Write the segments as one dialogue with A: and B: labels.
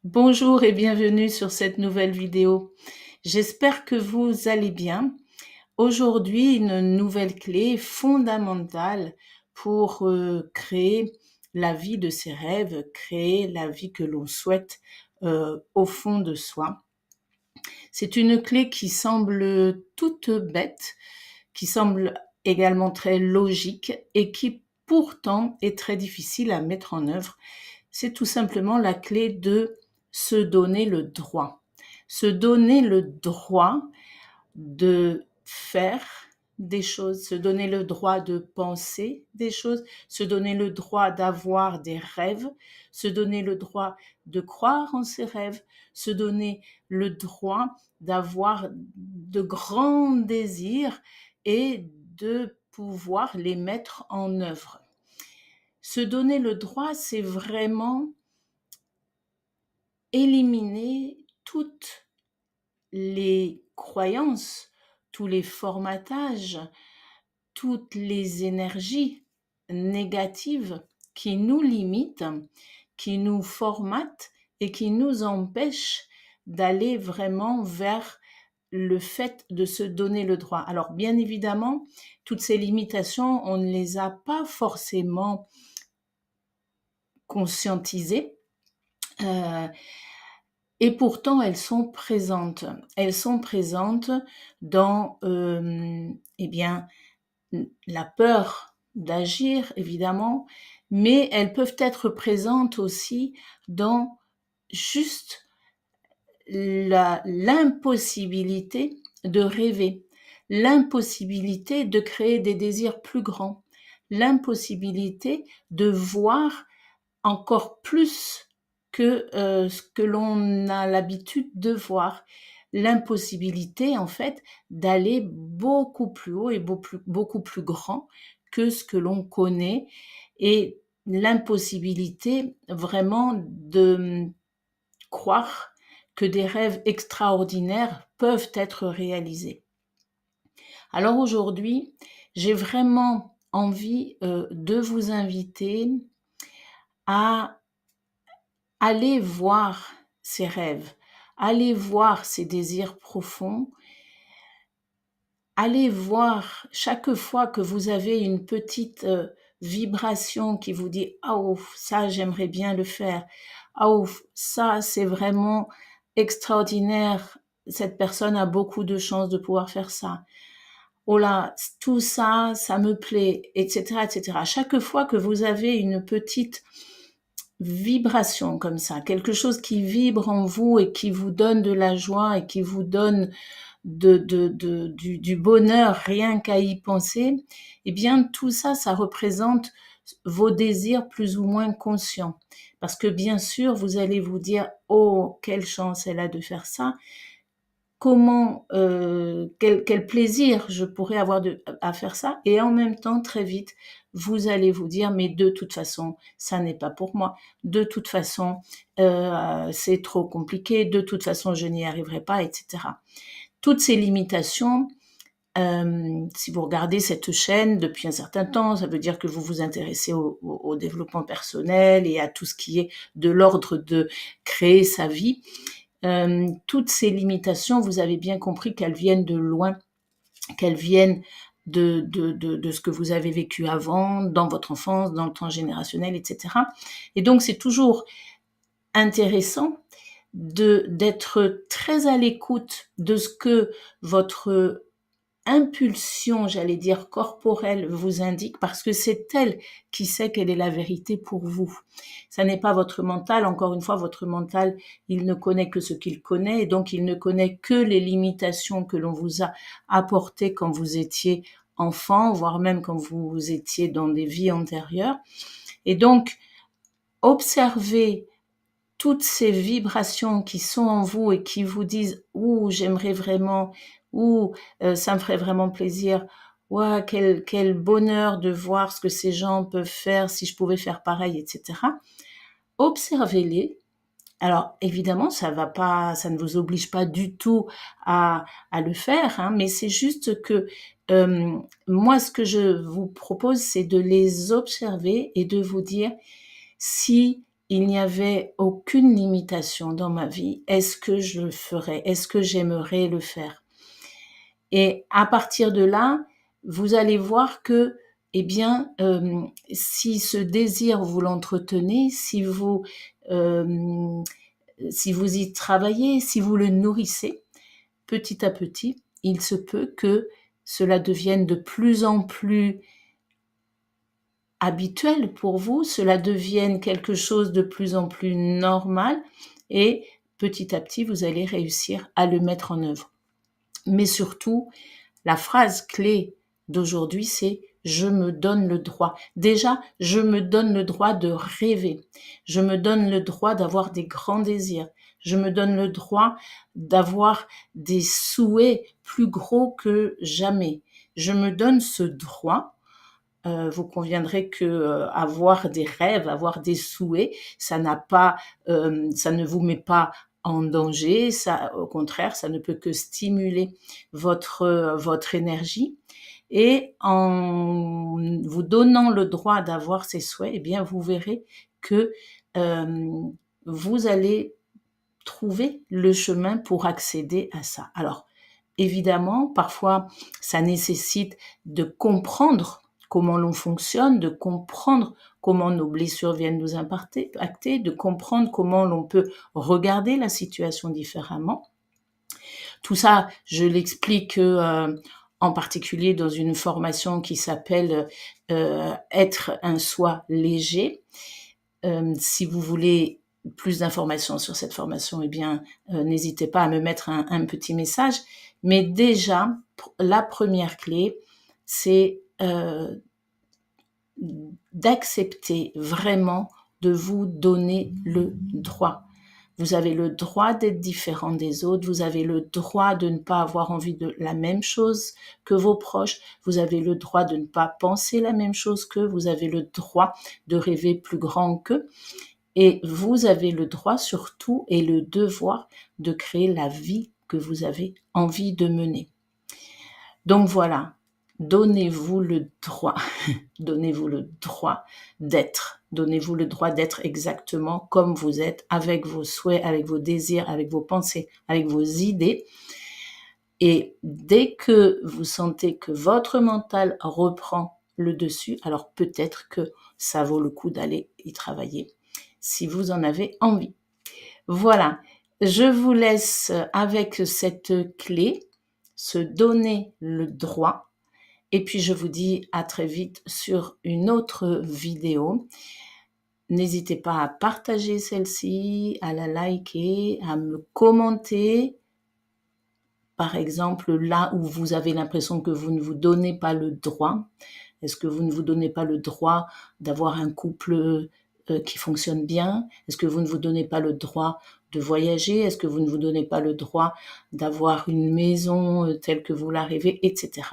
A: Bonjour et bienvenue sur cette nouvelle vidéo. J'espère que vous allez bien. Aujourd'hui, une nouvelle clé fondamentale pour créer la vie de ses rêves, créer la vie que l'on souhaite au fond de soi. C'est une clé qui semble toute bête, qui semble également très logique et qui pourtant est très difficile à mettre en œuvre. C'est tout simplement la clé de se donner le droit. Se donner le droit de faire des choses, se donner le droit de penser des choses, se donner le droit d'avoir des rêves, se donner le droit de croire en ses rêves, se donner le droit d'avoir de grands désirs et de pouvoir les mettre en œuvre. Se donner le droit, c'est vraiment éliminer toutes les croyances, tous les formatages, toutes les énergies négatives qui nous limitent, qui nous formatent et qui nous empêchent d'aller vraiment vers le fait de se donner le droit. Alors bien évidemment, toutes ces limitations, on ne les a pas forcément conscientisées. Et pourtant, elles sont présentes. Elles sont présentes dans eh bien, la peur d'agir, évidemment, mais elles peuvent être présentes aussi dans juste l'impossibilité de rêver, l'impossibilité de créer des désirs plus grands, l'impossibilité de voir encore plus que ce que l'on a l'habitude de voir. L'impossibilité, en fait, d'aller beaucoup plus haut et beaucoup plus grand que ce que l'on connaît et l'impossibilité vraiment de croire que des rêves extraordinaires peuvent être réalisés. Alors aujourd'hui, j'ai vraiment envie de vous inviter à aller voir ces rêves, aller voir ces désirs profonds, allez voir chaque fois que vous avez une petite vibration qui vous dit « Ah ouf, ça j'aimerais bien le faire. Ah ouf, ça c'est vraiment extraordinaire. Cette personne a beaucoup de chance de pouvoir faire ça. Oh là, tout ça, ça me plaît, etc., etc. » Chaque fois que vous avez une petite vibration comme ça, quelque chose qui vibre en vous et qui vous donne de la joie et qui vous donne du bonheur rien qu'à y penser, eh bien tout ça, ça représente vos désirs plus ou moins conscients. Parce que bien sûr, vous allez vous dire « Oh, quelle chance elle a de faire ça !» Comment, quel plaisir je pourrais avoir à faire ça. Et en même temps, très vite, vous allez vous dire, mais de toute façon, ça n'est pas pour moi. De toute façon, c'est trop compliqué. De toute façon, je n'y arriverai pas, etc. Toutes ces limitations, si vous regardez cette chaîne depuis un certain temps, ça veut dire que vous vous intéressez au développement personnel et à tout ce qui est de l'ordre de créer sa vie. Toutes ces limitations, vous avez bien compris qu'elles viennent de loin, qu'elles viennent de ce que vous avez vécu avant, dans votre enfance, dans le transgénérationnel, etc. Et donc, c'est toujours intéressant d'être très à l'écoute de ce que votre impulsion, j'allais dire corporelle, vous indique, parce que c'est elle qui sait quelle est la vérité pour vous. Ça n'est pas votre mental. Encore une fois, votre mental, il ne connaît que ce qu'il connaît, et donc il ne connaît que les limitations que l'on vous a apportées quand vous étiez enfant, voire même quand vous étiez dans des vies antérieures. Et donc, observez toutes ces vibrations qui sont en vous et qui vous disent « Ouh, j'aimerais vraiment » ou « ça me ferait vraiment plaisir » ou « quel bonheur de voir ce que ces gens peuvent faire si je pouvais faire pareil », etc. Observez-les. Alors évidemment, ça ne vous oblige pas du tout à le faire, hein, mais c'est juste que moi, ce que je vous propose, c'est de les observer et de vous dire si il n'y avait aucune limitation dans ma vie. Est-ce que je le ferais? Est-ce que j'aimerais le faire? Et à partir de là, vous allez voir que, eh bien, si ce désir vous l'entretenez, si vous y travaillez, si vous le nourrissez, petit à petit, il se peut que cela devienne de plus en plus habituel pour vous, cela devienne quelque chose de plus en plus normal et petit à petit, vous allez réussir à le mettre en œuvre. Mais surtout, la phrase clé d'aujourd'hui, c'est je me donne le droit. Déjà, je me donne le droit de rêver. Je me donne le droit d'avoir des grands désirs. Je me donne le droit d'avoir des souhaits plus gros que jamais. Je me donne ce droit. Vous conviendrez que avoir des rêves, avoir des souhaits, ça ne vous met pas en danger. Ça, au contraire, ça ne peut que stimuler votre énergie. Et en vous donnant le droit d'avoir ces souhaits, eh bien, vous verrez que vous allez trouver le chemin pour accéder à ça. Alors, évidemment, parfois, ça nécessite de comprendre comment l'on fonctionne, de comprendre comment nos blessures viennent nous impacter, de comprendre comment l'on peut regarder la situation différemment. Tout ça, je l'explique en particulier dans une formation qui s'appelle Être un soi léger. Si vous voulez plus d'informations sur cette formation, eh bien, n'hésitez pas à me mettre un petit message. Mais déjà, la première clé, c'est d'accepter vraiment de vous donner le droit. Vous avez le droit d'être différent des autres, vous avez le droit de ne pas avoir envie de la même chose que vos proches, vous avez le droit de ne pas penser la même chose qu'eux, vous avez le droit de rêver plus grand qu'eux. Et vous avez le droit surtout et le devoir de créer la vie que vous avez envie de mener. Donc voilà, donnez-vous le droit, donnez-vous le droit d'être, donnez-vous le droit d'être exactement comme vous êtes, avec vos souhaits, avec vos désirs, avec vos pensées, avec vos idées. Et dès que vous sentez que votre mental reprend le dessus, alors peut-être que ça vaut le coup d'aller y travailler si vous en avez envie. Voilà, je vous laisse avec cette clé, se donner le droit. Et puis je vous dis à très vite sur une autre vidéo. N'hésitez pas à partager celle-ci, à la liker, à me commenter. Par exemple, là où vous avez l'impression que vous ne vous donnez pas le droit. Est-ce que vous ne vous donnez pas le droit d'avoir un couple qui fonctionne bien? Est-ce que vous ne vous donnez pas le droit de voyager? Est-ce que vous ne vous donnez pas le droit d'avoir une maison telle que vous la rêvez, etc.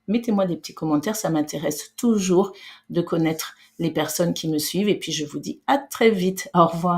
A: Mettez-moi des petits commentaires, ça m'intéresse toujours de connaître les personnes qui me suivent. Et puis je vous dis à très vite. Au revoir.